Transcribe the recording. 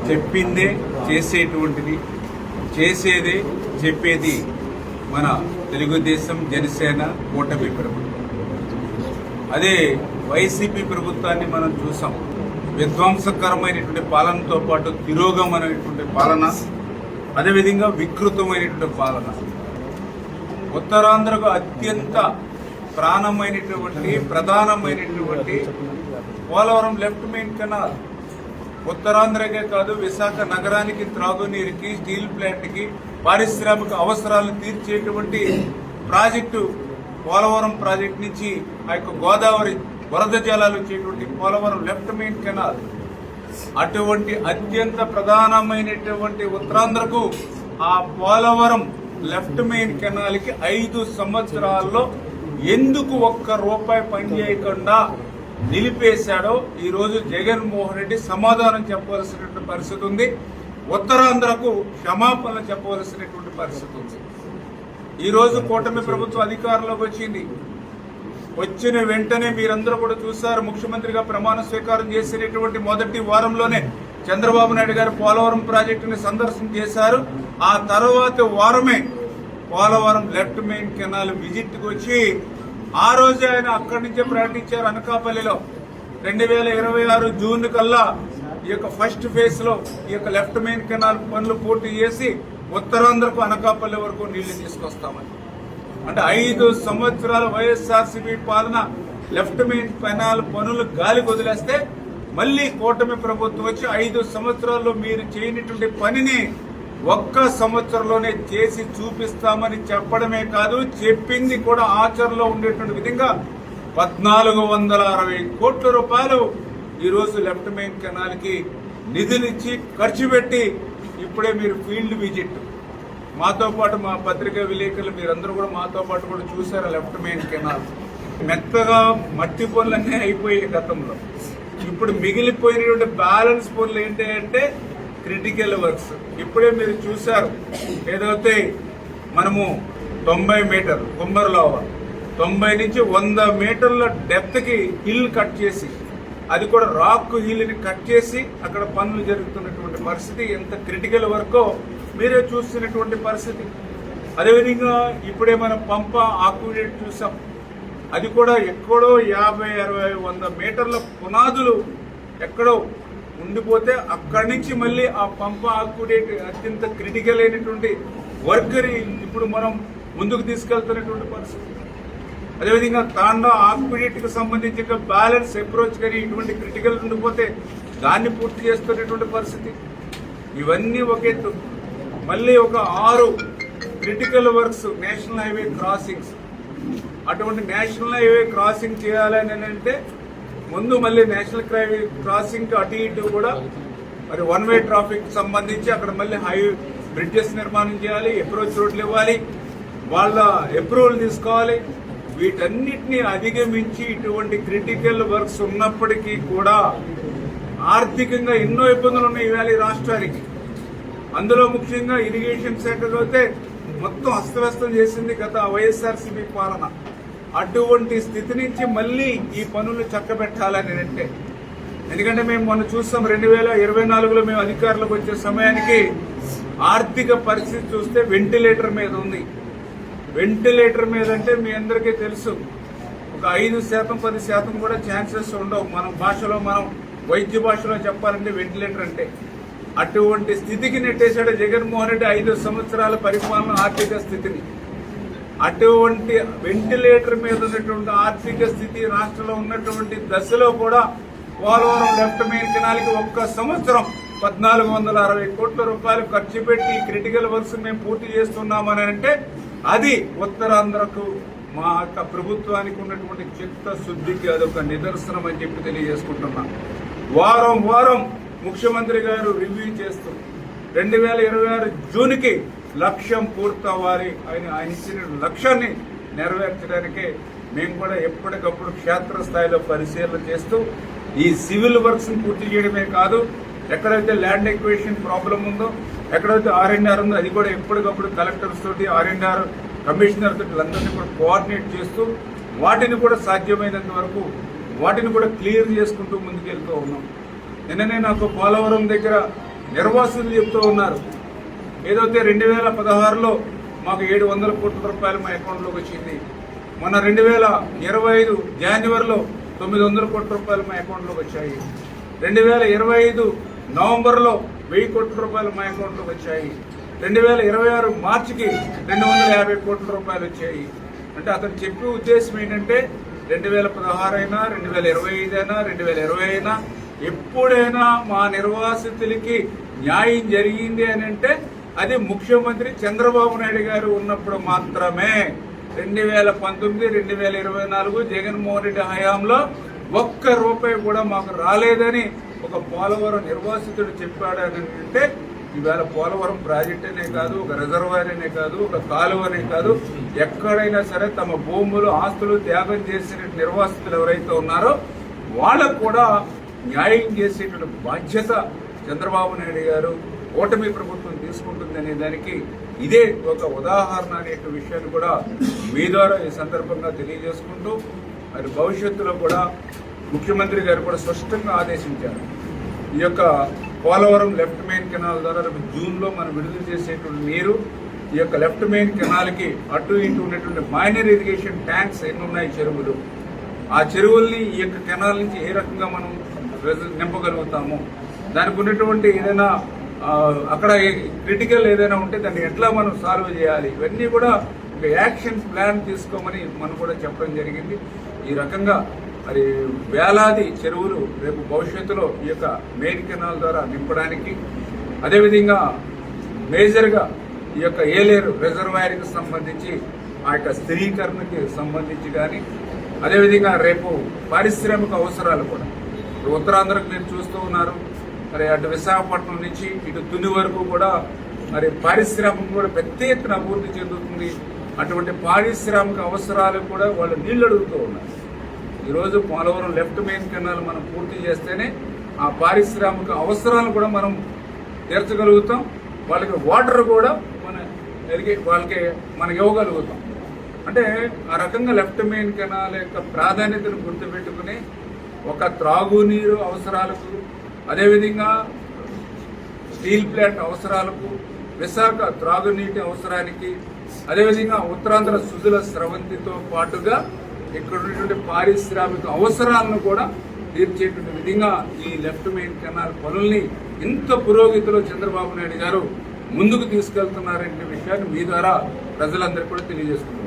చెప్పిందే చేసేటువంటిది, చేసేదే చెప్పేది మన తెలుగుదేశం జనసేన కూటమి ప్రభుత్వం. అదే వైసీపీ ప్రభుత్వాన్ని మనం చూసాం. విధ్వంసకరమైనటువంటి పాలనతో పాటు తిరోగమైనటువంటి పాలన, అదేవిధంగా వికృతమైనటువంటి పాలన. ఉత్తరాంధ్రకు అత్యంత ప్రాణమైనటువంటి ప్రధానమైనటువంటి పోలవరం లెఫ్ట్ మెయిన్ కెనాల్ ఉత్తరాంధ్రకే కాదు, విశాఖ నగరానికి త్రాగునీరుకి, స్టీల్ ప్లాంట్కి, పారిశ్రామిక అవసరాలను తీర్చేటువంటి ప్రాజెక్టు పోలవరం ప్రాజెక్టు నుంచి ఆ యొక్క గోదావరి వరద జలాలు వచ్చేటువంటి పోలవరం లెఫ్ట్ మెయిన్ కెనాల్. అటువంటి అత్యంత ప్రధానమైనటువంటి ఉత్తరాంధ్రకు ఆ పోలవరం లెఫ్ట్ మెయిన్ కెనాల్కి 5 సంవత్సరాల్లో ఎందుకు ఒక్క రూపాయి పనిచేయకుండా నిలిపేశాడో ఈ రోజు జగన్మోహన్ రెడ్డి సమాధానం చెప్పవలసినటువంటి పరిస్థితి ఉంది. ఉత్తరాంధ్రకు క్షమాపణ చెప్పవలసినటువంటి పరిస్థితి ఉంది. ఈ రోజు కూటమి ప్రభుత్వం అధికారంలోకి వచ్చింది. వచ్చిన వెంటనే మీరందరూ కూడా చూశారు, ముఖ్యమంత్రిగా ప్రమాణ స్వీకారం చేసినటువంటి మొదటి వారంలోనే చంద్రబాబు నాయుడు గారు పోలవరం ప్రాజెక్టుని సందర్శన చేశారు. ఆ తర్వాత వారమే పోలవరం లెఫ్ట్ మెయిన్ కెనాల్ విజిట్కి వచ్చి ఆ రోజే ఆయన అక్కడి నుంచే ప్రకటించారు. అనకాపల్లిలో 2026 జూన్ కల్లా ఈ యొక్క ఫస్ట్ ఫేజ్ లో ఈ యొక్క లెఫ్ట్ మెయిన్ కెనాల్ పనులు పూర్తి చేసి ఉత్తరాంధ్రకు అనకాపల్లి వరకు నీళ్లు తీసుకొస్తామని. అంటే 5 సంవత్సరాల వైఎస్ఆర్సీపీ పాలన లెఫ్ట్ మెయిన్ కెనాల్ పనులు గాలికి వదిలేస్తే మళ్లీ కూటమి ప్రభుత్వం వచ్చి 5 సంవత్సరాల్లో మీరు చేయనటువంటి పనిని ఒక్క సంవత్సరంలోనే చేసి చూపిస్తామని చెప్పడమే కాదు, చెప్పింది కూడా ఆచరణలో ఉండేటువంటి విధంగా 1460 కోట్ల రూపాయలు ఈరోజు లెఫ్ట్ మెయిన్ కెనాల్ కి నిధులిచ్చి ఖర్చు పెట్టి ఇప్పుడే మీరు ఫీల్డ్ విజిట్ మాతో పాటు మా పత్రికా విలేకరులు మీరందరూ కూడా మాతో పాటు కూడా చూశారు. లెఫ్ట్ మెయిన్ కెనాల్ మెత్తగా మట్టి పనులన్నీ అయిపోయాయి గతంలో. ఇప్పుడు మిగిలిపోయినటువంటి బ్యాలెన్స్ పనులు ఏంటి అంటే క్రిటికల్ వర్క్స్. ఇప్పుడే మీరు చూశారు, ఏదైతే మనము 90 మీటర్ కుమ్మరలోవ 90 నుంచి 100 మీటర్ల డెప్త్ కి హిల్ కట్ చేసి, అది కూడా రాక్ హిల్ ని కట్ చేసి అక్కడ పనులు జరుగుతున్నటువంటి పరిస్థితి. ఎంత క్రిటికల్ వర్కో మీరే చూస్తున్నటువంటి పరిస్థితి. అదేవిధంగా ఇప్పుడే మనం పంప ఆక్విడేట్ చూసాం. అది కూడా ఎక్కడో 50, 60, 100 మీటర్ల పునాదులు ఎక్కడో ఉండిపోతే అక్కడి నుంచి మళ్ళీ ఆ పంప ఆక్విడేట్ అత్యంత క్రిటికల్ అయినటువంటి వర్క్ ని ఇప్పుడు మనం ముందుకు తీసుకెళ్తున్నటువంటి పరిస్థితి. అదేవిధంగా తాండా ఆక్విడేట్ కి సంబంధించిన బ్యాలెన్స్ అప్రోచ్ కానీ ఇటువంటి క్రిటికల్ ఉండిపోతే దాన్ని పూర్తి చేస్తున్నటువంటి పరిస్థితి. ఇవన్నీ ఒక ఎత్తు. మళ్ళీ ఒక 6 critical works national highway crossings. అటువంటి నేషనల్ హైవే క్రాసింగ్ చేయాలని అంటే ముందు మళ్ళీ నేషనల్ హైవే క్రాసింగ్ అటు ఇటు కూడా మరి 1 వే ట్రాఫిక్ సంబంధించి అక్కడ మళ్ళీ హైవే బ్రిడ్జెస్ నిర్మాణం చేయాలి, అప్రోచ్ రోడ్లు ఇవ్వాలి, వాళ్ళ అప్రూవల్ తీసుకోవాలి. వీటన్నిటిని అధిగమించి ఇటువంటి క్రిటికల్ వర్క్స్ ఉన్నప్పటికీ కూడా ఆర్థికంగా ఎన్నో ఇబ్బందులు ఉన్నాయి ఇవాళ ఈ రాష్ట్రానికి. అందులో ముఖ్యంగా ఇరిగేషన్ శాఖలో అయితే మొత్తం అస్తవ్యస్తం చేసింది గత వైఎస్ఆర్సీపీ పాలన. అటువంటి స్థితి నుంచి మళ్లీ ఈ పనులు చక్కబెట్టాలని అంటే, ఎందుకంటే మేము మొన్న చూస్తాం 2024లో మేము అధికారులకు వచ్చే సమయానికి ఆర్థిక పరిస్థితి చూస్తే వెంటిలేటర్ మీద ఉంది. వెంటిలేటర్ మీద అంటే మీ అందరికీ తెలుసు, ఒక 5%, 10% కూడా ఛాన్సెస్ ఉండవు. మనం భాషలో మనం వైద్య భాషలో చెప్పాలంటే వెంటిలేటర్ అంటే అటువంటి స్థితికి నెట్టేశాడు జగన్మోహన్ రెడ్డి 5 సంవత్సరాల పరిపాలన ఆర్థిక స్థితిని. అటువంటి వెంటిలేటర్ మీద ఉన్నటువంటి ఆర్థిక స్థితి రాష్ట్రంలో ఉన్నటువంటి దశలో కూడా పోలవరం లెఫ్ట్ మెయిన్ కెనాల్కి ఒక్క సంవత్సరం 1460 కోట్ల రూపాయలు ఖర్చు పెట్టి క్రిటికల్ వర్క్స్ మేము పూర్తి చేస్తున్నామని అంటే అది ఉత్తరాంధ్రకు మా యొక్క ప్రభుత్వానికి ఉన్నటువంటి చిత్తశుద్ధికి అదొక నిదర్శనం అని చెప్పి తెలియజేసుకుంటున్నాం. వారం వారం ముఖ్యమంత్రి గారు రివ్యూ చేస్తూ 2026 జూన్కి లక్ష్యం పూర్తవ్వాలి. ఆయన ఇచ్చిన లక్ష్యాన్ని నెరవేర్చడానికే మేము కూడా ఎప్పటికప్పుడు క్షేత్రస్థాయిలో పరిశీలన చేస్తూ ఈ సివిల్ వర్క్స్ ని పూర్తి చేయడమే కాదు, ఎక్కడైతే ల్యాండ్ ఎక్వేషన్ ప్రాబ్లం ఉందో, ఎక్కడైతే R&R ఉందో అది కూడా ఎప్పటికప్పుడు కలెక్టర్స్ తోటి R&R కమిషనర్ తోటి అందరినీ కూడా కోఆర్డినేట్ చేస్తూ వాటిని కూడా సాధ్యమైనంత వరకు వాటిని కూడా క్లియర్ చేసుకుంటూ ముందుకెళ్తూ ఉన్నాం. నిన్ననే నాకు పోలవరం దగ్గర నిర్వాసితులు చెప్తూ ఉన్నారు. ఏదైతే 2016లో మాకు 700 కోట్ల రూపాయలు మా అకౌంట్లోకి వచ్చింది, మొన్న 2025 జనవరిలో 900 కోట్ల రూపాయలు మా అకౌంట్లోకి వచ్చాయి, 2025 నవంబర్లో 1000 కోట్ల రూపాయలు మా అకౌంట్లోకి వచ్చాయి, 2026 మార్చికి 250 కోట్ల రూపాయలు వచ్చాయి. అంటే అతను చెప్పే ఉద్దేశం ఏంటంటే 2016 అయినా 2025 అయినా 2020 అయినా ఎప్పుడైనా మా నిర్వాసితులకి న్యాయం జరిగింది అని అంటే అది ముఖ్యమంత్రి చంద్రబాబు నాయుడు గారు ఉన్నప్పుడు మాత్రమే. 2019, 2024 జగన్మోహన్ రెడ్డి హయాంలో ఒక్క రూపాయి కూడా మాకు రాలేదని ఒక పోలవరం నిర్వాసితుడు చెప్పాడని అంటే ఈవేళ పోలవరం ప్రాజెక్ట్ అనే కాదు, ఒక రిజర్వాయర్ అనే కాదు, ఒక కాలువనే కాదు, ఎక్కడైనా సరే తమ భూములు ఆస్తులు త్యాగం చేసిన నిర్వాసితులు ఎవరైతే ఉన్నారో వాళ్ళకు కూడా న్యాయం చేసేటువంటి బాధ్యత చంద్రబాబు నాయుడు గారు కూటమి ప్రభుత్వం తీసుకుంటుంది అనే దానికి ఇదే ఒక ఉదాహరణ అనే విషయాన్ని కూడా మీ ద్వారా ఈ సందర్భంగా తెలియజేసుకుంటూ మరి భవిష్యత్తులో కూడా ముఖ్యమంత్రి గారు కూడా స్పష్టంగా ఆదేశించారు. ఈ యొక్క పోలవరం లెఫ్ట్ మెయిన్ కెనాల్ ద్వారా జూన్లో మనం విడుదల చేసేటువంటి నీరు ఈ యొక్క లెఫ్ట్ మెయిన్ కెనాల్కి అటు ఇటు ఉన్నటువంటి మైనర్ ఇరిగేషన్ ట్యాంక్స్ ఎన్ని ఉన్నాయి చెరువులు, ఆ చెరువుల్ని ఈ యొక్క కెనాల్ నుంచి ఏ రకంగా మనం నింపగలుగుతాము, దానికి ఉన్నటువంటి ఏదైనా అక్కడ క్రిటికల్ ఏదైనా ఉంటే దాన్ని ఎట్లా మనం సాల్వ్ చేయాలి, ఇవన్నీ కూడా ఒక యాక్షన్ ప్లాన్ తీసుకోమని మనం కూడా చెప్పడం జరిగింది. ఈ రకంగా మరి వేలాది చెరువులు రేపు భవిష్యత్తులో ఈ యొక్క మెయిన్ కెనాల్ ద్వారా నింపడానికి, అదేవిధంగా మేజర్గా ఈ యొక్క ఏలేరు రిజర్వాయర్కి సంబంధించి ఆ యొక్క స్థిరీకరణకి సంబంధించి కానీ, అదేవిధంగా రేపు పారిశ్రామిక అవసరాలు కూడా ఉత్తరాంధ్రకు మీరు చూస్తూ ఉన్నారు. మరి అటు విశాఖపట్నం నుంచి ఇటు తుని వరకు కూడా మరి పారిశ్రామిక కూడా పెద్ద ఎత్తున అభివృద్ధి చెందుతుంది. అటువంటి పారిశ్రామిక అవసరాలు కూడా వాళ్ళు నీళ్లు అడుగుతూ ఉన్నారు. ఈరోజు పోలవరం లెఫ్ట్ మెయిన్ కెనాల్ మనం పూర్తి చేస్తేనే ఆ పారిశ్రామిక అవసరాలు కూడా మనం తీర్చగలుగుతాం, వాళ్ళకి వాటర్ కూడా వాళ్ళకి మనకి ఇవ్వగలుగుతాం. అంటే ఆ రకంగా లెఫ్ట్ మెయిన్ కెనాల్ యొక్క ప్రాధాన్యతను గుర్తుపెట్టుకుని ఒక త్రాగునీరు అవసరాలకు, అదేవిధంగా స్టీల్ ప్లాంట్ అవసరాలకు, విశాఖ త్రాగునీటి అవసరానికి, అదేవిధంగా ఉత్తరాంధ్ర సుజల స్రవంతితో పాటుగా ఇక్కడ ఉన్నటువంటి పారిశ్రామిక అవసరాలను కూడా తీర్చేటువంటి విధంగా ఈ లెఫ్ట్ మెయిన్ కెనాల్ పనుల్ని ఇంత పురోగతిలో చంద్రబాబు నాయుడు గారు ముందుకు తీసుకెళ్తున్నారనే విషయాన్ని మీ ద్వారా ప్రజలందరికీ కూడా తెలియజేస్తున్నారు.